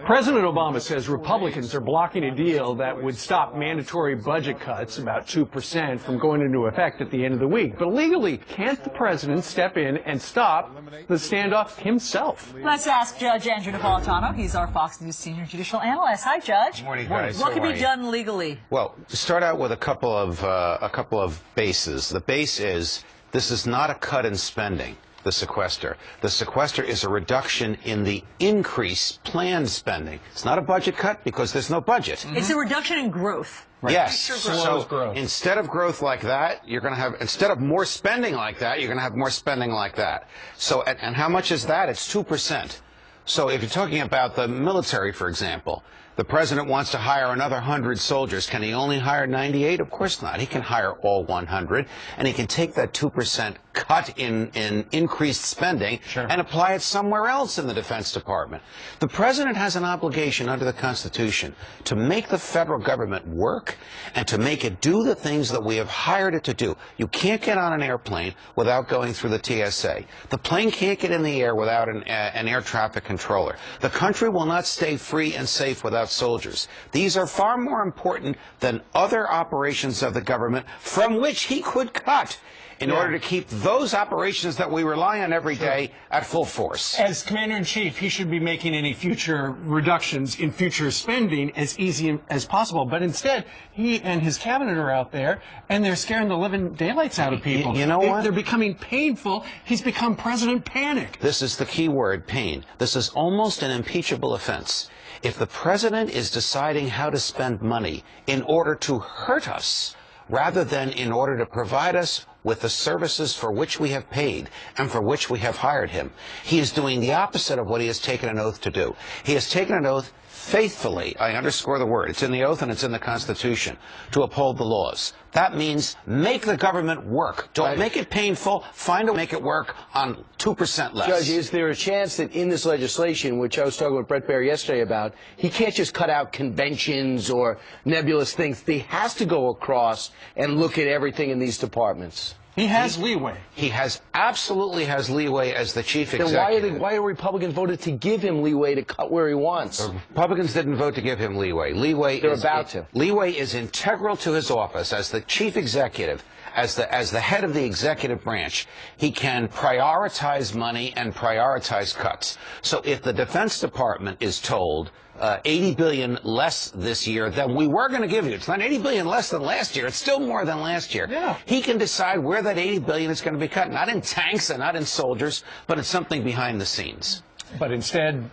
President Obama says Republicans are blocking a deal that would stop mandatory budget cuts, about 2%, from going into effect at the end of the week. But legally, can't the president step in and stop the standoff himself? Let's ask Judge Andrew Napolitano. He's our Fox News senior judicial analyst. Hi, Judge. Good morning, guys. What can be done legally? Well, to start out with a couple of bases. The base is this is not a cut in spending. The sequester. The sequester is a reduction in the increased planned spending. It's not a budget cut because there's no budget. It's a reduction in growth. Right. Yes. So instead of growth like that, you're going to have, instead of more spending like that, you're going to have more spending like that. So, and how much is that? It's 2%. So if you're talking about the military, for example, the president wants to hire another 100 soldiers. Can he only hire 98? Of course not. He can hire all 100, and he can take that 2% cut in increased spending and apply it somewhere else in the Defense Department. The president has an obligation under the Constitution to make the federal government work and to make it do the things that we have hired it to do. You can't get on an airplane without going through the TSA. The plane can't get in the air without an air traffic controller. The country will not stay free and safe without soldiers. These are far more important than other operations of the government from which he could cut in order to keep those operations that we rely on every day at full force. As Commander-in-Chief, he should be making any future reductions in future spending as easy as possible. But instead, he and his cabinet are out there, and they're scaring the living daylights out of people. You know what? They're becoming painful. He's become President Panic. This is the key word, pain. This is almost an impeachable offense. If the president is deciding how to spend money in order to hurt us, rather than in order to provide us with the services for which we have paid and for which we have hired him, he is doing the opposite of what he has taken an oath to do. He has taken an oath faithfully, I underscore the word, it's in the oath and it's in the Constitution, to uphold the laws. That means make the government work. Don't make it painful. Find a way to make it work on 2% less. Judge, is there a chance that in this legislation, which I was talking with Brett Baer yesterday about, he can't just cut out conventions or nebulous things. He has to go across and look at everything in these departments. He has leeway. He absolutely has leeway as the chief executive. Then why are Republicans voted to give him leeway to cut where he wants? The Republicans didn't vote to give him leeway. They're about to. Leeway is integral to his office as the chief executive, as the head of the executive branch. He can prioritize money and prioritize cuts. So if the Defense Department is told $80 billion less this year than we were going to give you, it's not $80 billion less than last year, it's still more than last year. Yeah. He can decide where that $80 billion is going to be cut, not in tanks and not in soldiers, but in something behind the scenes. But instead...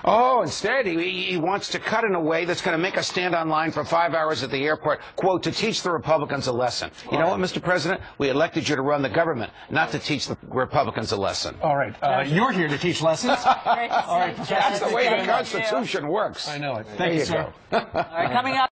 Instead, he wants to cut in a way that's going to make us stand on line for 5 hours at the airport, quote, to teach the Republicans a lesson. You know what, Mr. President? We elected you to run the government, not to teach the Republicans a lesson. All right. You're here to teach lessons. All right, That's the way the Constitution works. I know it. Thank you, sir. All right, coming up.